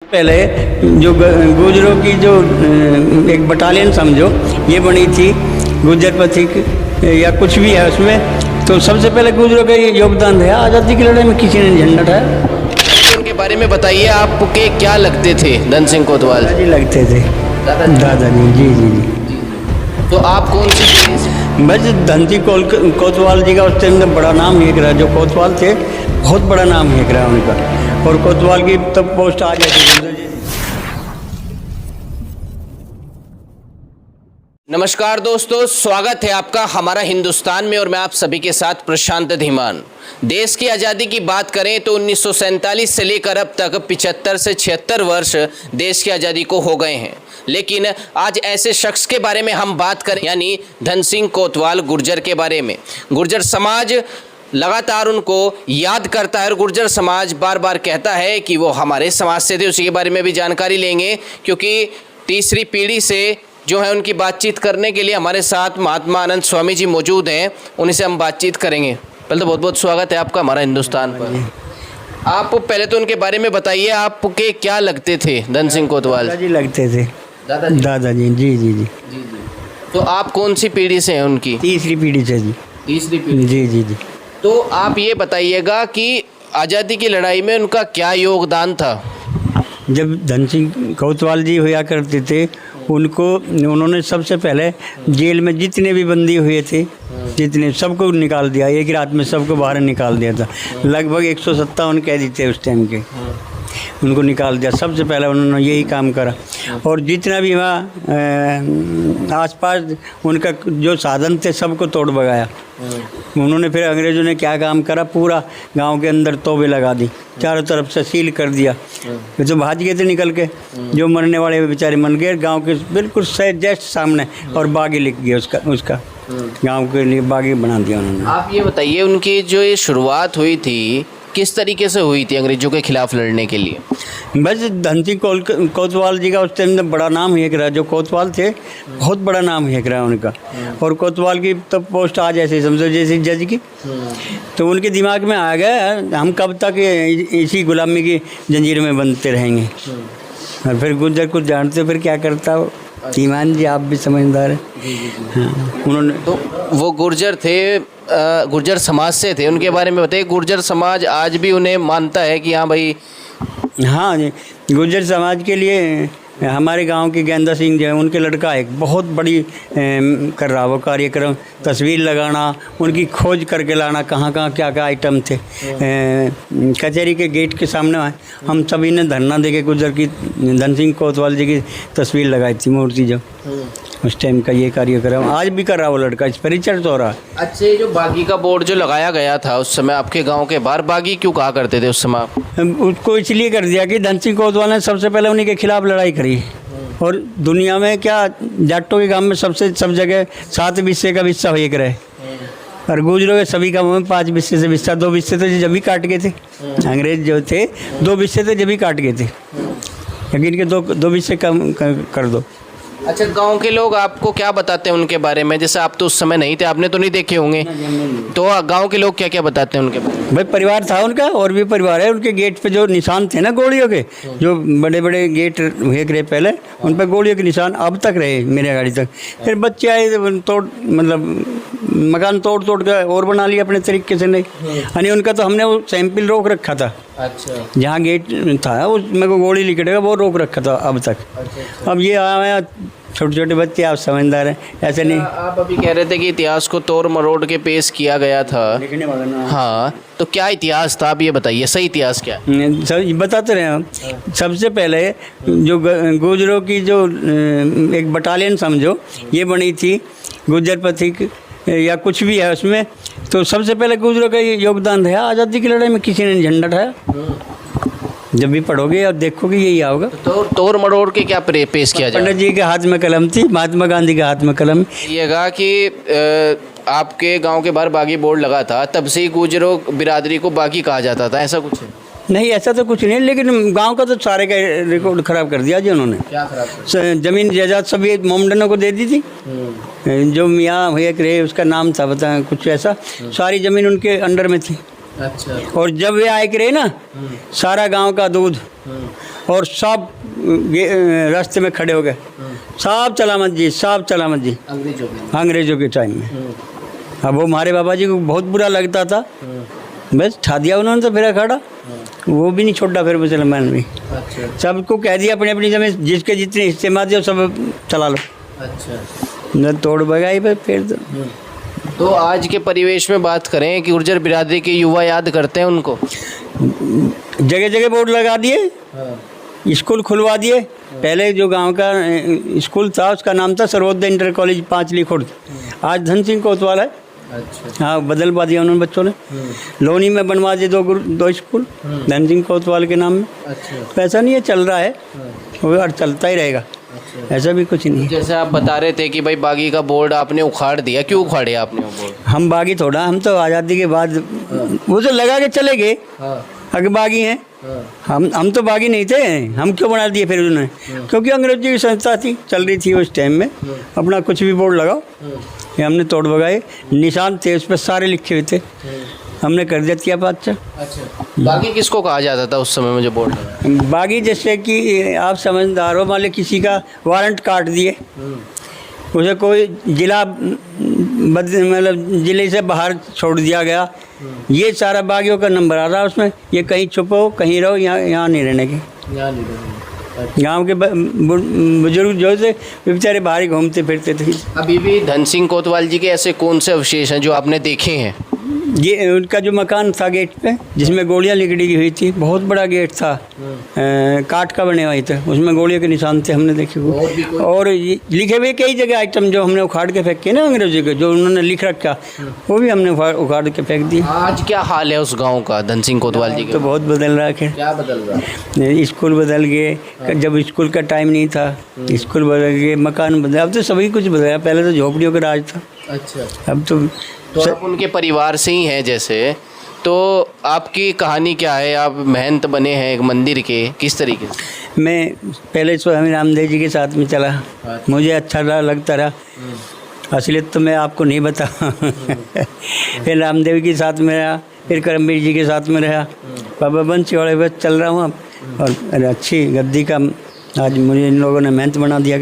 पहले जो गुर्जरों की जो एक बटालियन समझो ये बनी थी गुर्जर पथिक या कुछ भी है उसमें, तो सबसे पहले गुर्जरों का ये योगदान है। आज़ादी की लड़ाई में किसी ने झंडा उठाया। उनके बारे में बताइए, आपके क्या लगते थे धन सिंह कोतवाल? दादाजी लगते थे। दादाजी, जी जी जी। तो आप कौन सी पीढ़ी से? बस धन सिंह कोतवाल जी का उस टाइम में बड़ा नाम हेक रहा, जो कोतवाल थे बहुत बड़ा नाम हेक रहा उनका, और कोतवाल की तब पोस्ट आ जाती थी। नमस्कार दोस्तों, स्वागत है आपका हमारा हिंदुस्तान में और मैं आप सभी के साथ प्रशांत धीमान। देश की आज़ादी की बात करें तो 1947 से लेकर अब तक 75 से 76 वर्ष देश की आज़ादी को हो गए हैं, लेकिन आज ऐसे शख्स के बारे में हम बात करें, यानी धन सिंह कोतवाल गुर्जर के बारे में। गुर्जर समाज लगातार उनको याद करता है और गुर्जर समाज बार बार कहता है कि वो हमारे समाज से थे। उसी के बारे में भी जानकारी लेंगे, क्योंकि तीसरी पीढ़ी से जो है उनकी बातचीत करने के लिए हमारे साथ महात्मा आनंद स्वामी जी मौजूद हैं, उन्हीं से हम बातचीत करेंगे। पहले तो बहुत बहुत स्वागत है आपका हमारा हिंदुस्तान पर। आप पहले तो उनके बारे में बताइए, आपके क्या लगते थे धन सिंह कोतवाल? दादाजी लगते थे। दादाजी, जी जी जी। तो आप कौन सी पीढ़ी से हैं उनकी? तीसरी पीढ़ी से जी। तीसरी पीढ़ी। जी जी जी। तो आप ये बताइएगा कि आज़ादी की लड़ाई में उनका क्या योगदान था? जब धन सिंह कोतवाल जी हुआ करते थे, उन्होंने सबसे पहले जेल में जितने भी बंदी हुए थे, जितने सबको निकाल दिया, एक रात में सबको बाहर निकाल दिया था। लगभग 157 कैदी थे उस टाइम के, उनको निकाल दिया। सबसे पहले उन्होंने यही काम करा, और जितना भी वहाँ आसपास उनका जो साधन थे सबको तोड़ भगाया उन्होंने। फिर अंग्रेज़ों ने क्या काम करा, पूरा गांव के अंदर तोबे लगा दी, चारों तरफ से सील कर दिया। फिर तो भाग गए थे निकल के, जो मरने वाले बेचारे मन गए गांव के बिल्कुल जस्ट सामने, और बागी लिख गया उसका गांव के लिए बागी बना दिया उन्होंने। आप ये बताइए, उनकी जो ये शुरुआत हुई थी किस तरीके से हुई थी अंग्रेजों के खिलाफ लड़ने के लिए? बस धन सिंह कोतवाल जी का उस टाइम में बड़ा नाम हेक रहा, जो कोतवाल थे बहुत बड़ा नाम हेक रहा उनका, और कोतवाल की तब पोस्ट आ जैसे समझो जैसे जज की, तो उनके दिमाग में आ गया हम कब तक इसी गुलामी की जंजीर में बंधते रहेंगे। और फिर गुर्जर कुछ जानते फिर क्या करता हो, ईमान जी आप भी समझदार हैं। हाँ, उन्होंने तो वो गुर्जर थे, गुर्जर समाज से थे, उनके बारे में बताइए। गुर्जर समाज आज भी उन्हें मानता है कि हाँ भाई? हाँ जी, गुर्जर समाज के लिए हमारे गांव के गेंदा सिंह जो है, उनके लड़का एक बहुत बड़ी कर रहा वो कार्यक्रम, तस्वीर लगाना, उनकी खोज करके लाना, कहाँ कहाँ क्या क्या आइटम थे। कचहरी के गेट के सामने हम सभी ने धरना देके गुर्जर की धन सिंह कोतवाल जी की तस्वीर लगाई थी, मूर्ति जो उस टाइम का ये कार्यक्रम आज भी कर रहा वो लड़का, इस पर रिचर्च हो रहा। अच्छा, ये जो बागी का बोर्ड जो लगाया गया था उस समय आपके गांव के बाहर, बागी क्यों कहा करते थे उस समय आप? उसको इसलिए कर दिया कि धन सिंह कोतवाल ने सबसे पहले उन्हीं के खिलाफ लड़ाई करी, और दुनिया में क्या जाटों के काम में सब जगह 7 हिस्से का हिस्सा एक रहे, और गुर्जरों के सभी कामों में 5 हिस्से से हिस्सा, 2 हिस्से थे जब भी काट गए थे अंग्रेज जो थे, 2 हिस्से थे जब भी काट गए थे, लेकिन इनके 2 हिस्से कम कर दो। अच्छा, गांव के लोग आपको क्या बताते हैं उनके बारे में? जैसे आप तो उस समय नहीं थे, आपने तो नहीं देखे होंगे, तो गांव के लोग क्या क्या बताते हैं उनके बारे में? भाई परिवार था उनका, और भी परिवार है उनके। गेट पे जो निशान थे ना गोलियों के, जो बड़े बड़े गेट हेक रहे पहले, उन पर गोलियों के निशान अब तक रहे मेरे गाड़ी तक। फिर बच्चे आए तोड़, मतलब मकान तोड़ के और बना लिया अपने तरीके से। नहीं यानी उनका तो हमने वो सैंपल रोक रखा था। अच्छा, जहाँ गेट था उसमें को गोली लिखेगा वो रोक रखा था अब तक। अच्छा। अब ये आया छोटे छोटे बच्चे, आप समझदार हैं, ऐसे नहीं। आप अभी कह रहे थे कि इतिहास को तोड़ मरोड़ के पेश किया गया था, लिखने वाला ना। हाँ, तो क्या इतिहास था आप ये बताइए, सही इतिहास क्या? सब बताते रहे हम। सबसे पहले जो गुर्जरों की जो एक बटालियन समझो ये बनी थी गुर्जर पथिक या कुछ भी है उसमें, तो सबसे पहले गुर्जरों का योगदान है। आज़ादी की लड़ाई में किसी ने झंडा उठाया, जब भी पढ़ोगे और देखोगे यही आओगे। तो तोड़ मरोड़ के क्या पेश किया जाए? पंडित जी के हाथ में कलम थी, महात्मा गांधी के हाथ में कलम। कहिएगा कि आपके गांव के बाहर बागी बोर्ड लगा था, तब से ही गुर्जरों बिरादरी को बागी कहा जाता था, ऐसा कुछ है? नहीं, ऐसा तो कुछ नहीं, लेकिन गांव का तो सारे का रिकॉर्ड खराब कर दिया जी उन्होंने। क्या खराब? जमीन जायदाद सभी मोमडनों को दे दी थी। जो मियाँ भैया रहे उसका नाम था, बता कुछ ऐसा, सारी ज़मीन उनके अंडर में थी। अच्छा। और जब वे आए के रहे ना, सारा गांव का दूध और सब रास्ते में खड़े हो गए, सब सलामत जी, सब सलामत जी, अंग्रेजों के टाइम में। अब वो हमारे बाबा जी को बहुत बुरा लगता था, बस ठा दिया उन्होंने तो फिर खड़ा, वो भी नहीं छोड़ा फिर मुसलमान भी। अच्छा। सबको कह दिया अपनी अपनी जमीन जिसके जितने हिस्से में आते सब चला लो। अच्छा। न तोड़ भगाई पर फिर तो आज के परिवेश में बात करें कि गुर्जर बिरादरी के युवा याद करते हैं उनको? जगह जगह बोर्ड लगा दिए, स्कूल खुलवा दिए। पहले जो गांव का स्कूल था उसका नाम था सर्वोदय इंटर कॉलेज पांचली खुर्द, आज धन सिंह कोतवाल है। अच्छा। हाँ, बदलवा दिया उन्होंने बच्चों ने। लोनी में बनवा दिए दो स्कूल धन सिंह कोतवाल के नाम में। अच्छा। पैसा नहीं है, चल रहा है और चलता ही रहेगा। ऐसा भी कुछ नहीं है। जैसे आप बता रहे थे कि भाई बागी का बोर्ड आपने उखाड़ दिया, क्यों उखाड़े आपने वो बोर्ड? हम बागी थोड़ा, हम तो आज़ादी के बाद वो तो लगा के चले गए, अगर बागी हैं। हम तो बागी नहीं थे, हम क्यों बना दिए फिर उन्होंने? क्योंकि अंग्रेजी की संस्था थी, चल रही थी उस टाइम में, अपना कुछ भी बोर्ड लगाओ। ये हमने तोड़ भगाए, निशान थे उस पर सारे लिखे हुए थे, हमने कर दिया किया बादशाह। अच्छा। बागी किसको कहा जाता था उस समय में जो बोर्ड लगा? बागी जैसे कि आप समझदार हो, मान लो किसी का वारंट काट दिए, उसे कोई जिला मतलब जिले से बाहर छोड़ दिया गया, ये सारा बागियों का नंबर आ रहा है उसमें, ये कहीं छुपो कहीं रहो, यहाँ नहीं रहने के। गांव के बुजुर्ग जो थे बेचारे बाहर ही घूमते फिरते थे। अभी भी धन सिंह कोतवाल जी के ऐसे कौन से अवशेष हैं जो आपने देखे हैं? ये उनका जो मकान था गेट पे, जिसमें गोलियां लिगड़ी हुई थी, बहुत बड़ा गेट था, काठ का बने हुए थे, उसमें गोलियों के निशान थे, हमने देखे वो। और लिखे हुए कई जगह आइटम जो हमने उखाड़ के फेंके ना अंग्रेजी के, जो उन्होंने लिख रखा, वो भी हमने उखाड़ के फेंक दिए। आज क्या हाल है उस गांव का, धन सिंह कोतवाल जी का? तो बहुत बदल रहा है। क्या बदल रहा है? स्कूल बदल गए, जब स्कूल का टाइम नहीं था स्कूल बदल गए, मकान बदल, अब तो सभी कुछ बदला। पहले तो झोपड़ियों का राज था। अच्छा। अब तो आप उनके परिवार से ही हैं जैसे, तो आपकी कहानी क्या है? आप महंत बने हैं एक मंदिर के, किस तरीके से? मैं पहले स्वामी रामदेव जी के साथ में चला, मुझे अच्छा लगता रहा, असलियत तो मैं आपको नहीं बता। फिर रामदेव के साथ में रहा, फिर करमवीर जी के साथ में रहा, बाबा बंसी वाले बस चल रहा हूँ अब। और अच्छी गद्दी का आज मुझे इन लोगों ने महंत बना दिया।